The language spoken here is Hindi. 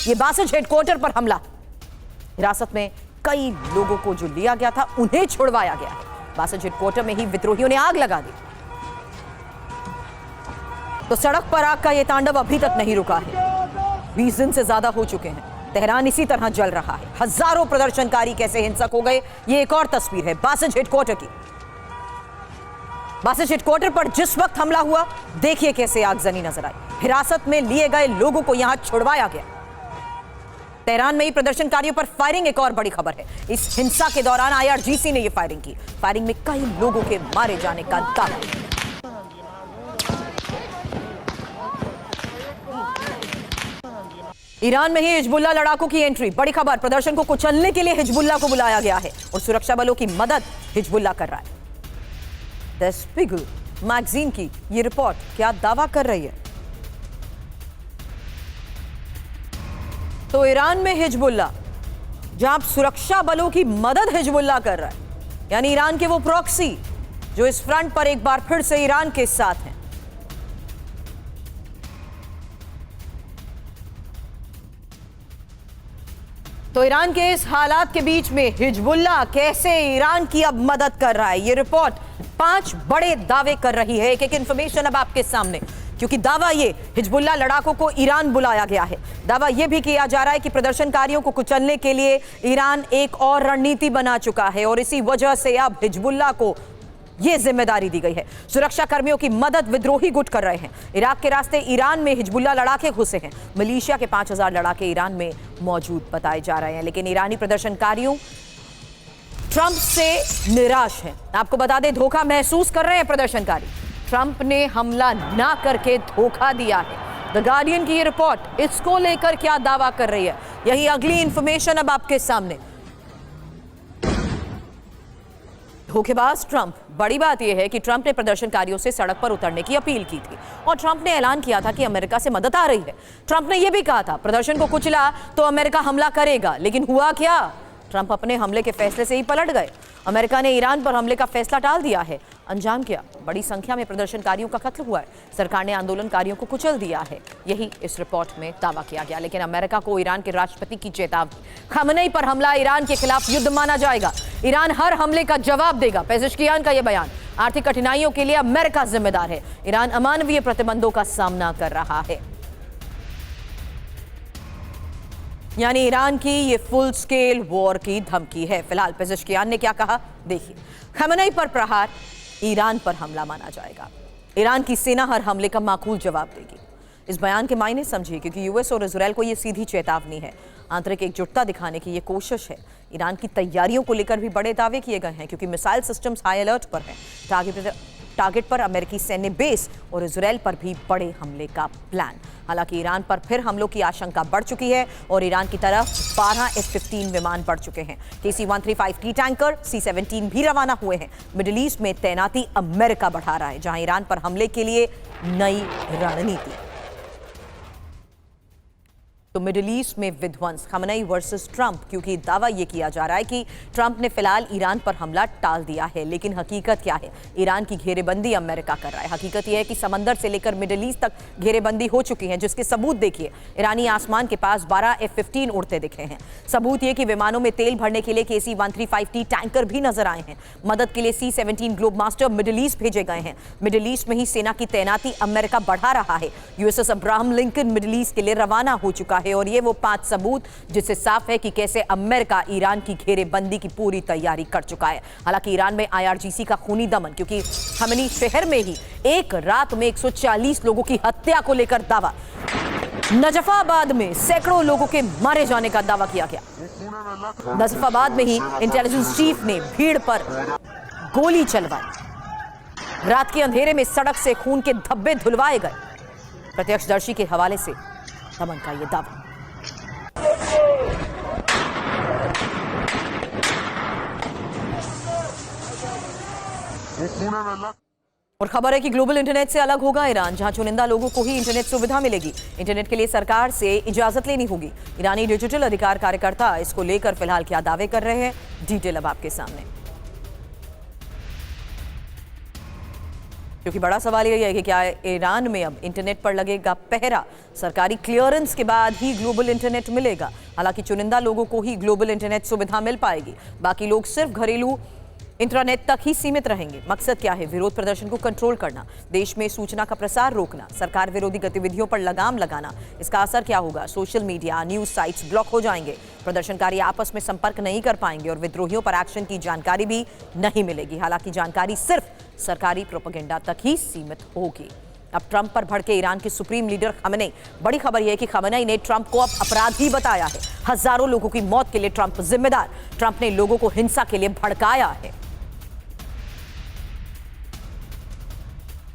ये बासिज हेडक्वार्टर पर हमला। हिरासत में कई लोगों को जो लिया गया था उन्हें छुड़वाया गया है। बासिज हेडक्वार्टर में ही विद्रोहियों ने आग लगा दी। तो सड़क पर आग का यह तांडव अभी तक नहीं रुका है। 20 दिन से ज्यादा हो चुके हैं। तेहरान इसी तरह जल रहा है। हजारों प्रदर्शनकारी कैसे हिंसक हो गए, ये एक और तस्वीर है बासिज हेडक्वार्टर की। बासिज हेडक्वार्टर पर जिस वक्त हमला हुआ, देखिए कैसे आगजनी नजर आई। हिरासत में लिए गए लोगों को यहां छुड़वाया गया। तेहरान में ही प्रदर्शनकारियों पर फायरिंग एक और बड़ी खबर है। इस हिंसा के दौरान IRGC ने यह फायरिंग की। फायरिंग में कई लोगों के मारे जाने का दावा। ईरान में ही हिजबुल्लाह लड़ाकों की एंट्री, बड़ी खबर। प्रदर्शन को कुचलने के लिए हिजबुल्लाह को बुलाया गया है और सुरक्षा बलों की मदद हिजबुल्लाह कर रहा है। द स्पिगल मैगजीन की ये रिपोर्ट क्या दावा कर रही है? तो ईरान में हिजबुल्लाह, जहां सुरक्षा बलों की मदद हिजबुल्लाह कर रहा है, यानी ईरान के वो प्रॉक्सी जो इस फ्रंट पर एक बार फिर से ईरान के साथ हैं। तो ईरान के इस हालात के बीच में हिजबुल्लाह कैसे ईरान की अब मदद कर रहा है, ये रिपोर्ट 5 बड़े दावे कर रही है। एक एक इंफॉर्मेशन अब आपके सामने, क्योंकि दावा ये हिजबुल्लाह लड़ाकों को ईरान बुलाया गया है। दावा यह भी किया जा रहा है कि प्रदर्शनकारियों को कुचलने के लिए ईरान एक और रणनीति बना चुका है और इसी वजह से अब हिजबुल्लाह को यह जिम्मेदारी दी गई है। सुरक्षा कर्मियों की मदद विद्रोही गुट कर रहे हैं। इराक के रास्ते ईरान में हिजबुल्लाह लड़ाके घुसे हैं। मलेशिया के 5000 लड़ाके ईरान में मौजूद बताए जा रहे हैं। लेकिन ईरानी प्रदर्शनकारियों ट्रंप से निराश हैं। आपको बता दें, धोखा महसूस कर रहे हैं प्रदर्शनकारी। ट्रंप ने हमला ना करके धोखा दिया है। द गार्डियन की ये रिपोर्ट इसको लेकर क्या दावा कर रही है, यही अगली इंफॉर्मेशन अब आपके सामने। धोखेबाज ट्रंप। बड़ी बात यह है कि ट्रंप ने प्रदर्शनकारियों से सड़क पर उतरने की अपील की थी और ट्रंप ने ऐलान किया था कि अमेरिका से मदद आ रही है। ट्रंप ने यह भी कहा था प्रदर्शन को कुचला तो अमेरिका हमला करेगा, लेकिन हुआ क्या? ट्रंप अपने हमले के फैसले से ही पलट गए। अमेरिका ने ईरान पर हमले का फैसला टाल दिया है। अंजाम क्या? बड़ी संख्या में प्रदर्शनकारियों का कत्ल हुआ है। सरकार ने आंदोलनकारियों को कुचल दिया है, यही इस रिपोर्ट में दावा किया गया। लेकिन अमेरिका को ईरान के राष्ट्रपति की चेतावनी। खamenei पर हमला ईरान के खिलाफ युद्ध माना जाएगा। ईरान हर हमले का जवाब देगा, पेज़ेश्कियान का यह बयान। आर्थिक कठिनाइयों के लिए अमेरिका जिम्मेदार है। ईरान अमानवीय प्रतिबंधों का सामना कर रहा है। यानी ईरान की ये फुल स्केल वॉर की धमकी है। फिलहाल पेज़ेश्कियान ने क्या कहा, देखिए। खamenei पर प्रहार, ईरान पर हमला माना जाएगा। ईरान की सेना हर हमले का माकूल जवाब देगी। इस बयान के मायने समझिए, क्योंकि यूएस और इजरायल को यह सीधी चेतावनी है। आंतरिक एकजुटता दिखाने की यह कोशिश है। ईरान की तैयारियों को लेकर भी बड़े दावे किए गए हैं, क्योंकि मिसाइल सिस्टम्स हाई अलर्ट पर हैं। टारगेट पर अमेरिकी सैन्य बेस और इजरायल पर भी बड़े हमले का प्लान। हालांकि ईरान पर फिर हमलों की आशंका बढ़ चुकी है और ईरान की तरफ 12 F-15 विमान बढ़ चुके हैं। KC-135T टैंकर, C-17 भी रवाना हुए हैं। मिडिल ईस्ट में तैनाती अमेरिका बढ़ा रहा है, जहां ईरान पर हमले के लिए नई रणनीति। तो मिडिल ईस्ट में विध्वंस, खamenei वर्सेस ट्रंप, क्योंकि दावा यह किया जा रहा है कि ट्रंप ने फिलहाल ईरान पर हमला टाल दिया है। लेकिन हकीकत क्या है? ईरान की घेरेबंदी अमेरिका कर रहा है। हकीकत यह है कि समंदर से लेकर मिडिल ईस्ट तक घेरेबंदी हो चुकी है, जिसके सबूत देखिए। ईरानी आसमान के पास 12 F-15 उड़ते दिखे हैं। सबूत यह कि विमानों में तेल भरने के लिए KC-135T टैंकर भी नजर आए हैं। मदद के लिए C-17 ग्लोबमास्टर मिडिल ईस्ट भेजे गए हैं। मिडिल ईस्ट में ही सेना की तैनाती अमेरिका बढ़ा रहा है। USS Abraham Lincoln middle east के लिए रवाना हो चुका है। और ये वो 5 सबूत जिससे साफ है कि कैसे अमेरिका ईरान की घेरेबंदी की पूरी तैयारी कर चुका है। हालांकि ईरान में IRGC का खूनी दमन, क्योंकि खamenei शहर में ही एक रात में 140 लोगों की हत्या को लेकर दावा। नजफाबाद में सैकड़ों लोगों के मारे जाने का दावा किया गया। नजफाबाद में ही इंटेलिजेंस चीफ ने भीड़ पर गोली चलवाई। रात के अंधेरे में सड़क से खून के धब्बे धुलवाए गए। प्रत्यक्षदर्शी के हवाले से दमन का यह दावा। और खबर है कि ग्लोबल इंटरनेट से अलग होगा ईरान, जहां चुनिंदा लोगों को ही इंटरनेट सुविधा मिलेगी। इंटरनेट के लिए सरकार से इजाजत लेनी होगी। ईरानी डिजिटल अधिकार कार्यकर्ता इसको लेकर फिलहाल क्या दावे कर रहे हैं, डिटेल अब आपके सामने। क्योंकि बड़ा सवाल यही है कि क्या ईरान में अब इंटरनेट पर लगेगा पहरा, सरकारी क्लियरेंस के बाद ही ग्लोबल इंटरनेट मिलेगा। हालांकि चुनिंदा लोगों को ही ग्लोबल इंटरनेट सुविधा मिल पाएगी, बाकी लोग सिर्फ घरेलू इंटरनेट तक ही सीमित रहेंगे। मकसद क्या है? विरोध प्रदर्शन को कंट्रोल करना, देश में सूचना का प्रसार रोकना, सरकार विरोधी गतिविधियों पर लगाम लगाना। इसका असर क्या होगा? Social media, news sites block हो जाएंगे, प्रदर्शनकारी आपस में संपर्क नहीं कर पाएंगे और विद्रोहियों पर एक्शन की जानकारी भी नहीं मिलेगी। हालांकि जानकारी सिर्फ सरकारी प्रोपेगेंडा तक ही सीमित होगी। अब ट्रंप पर भड़के ईरान के सुप्रीम लीडर खमेनेई, बड़ी खबर यह है कि खमेनेई ने ट्रंप को अब अपराधी बताया है। हजारों लोगों की मौत के लिए ट्रंप जिम्मेदार। ट्रंप ने लोगों को हिंसा के लिए भड़काया है।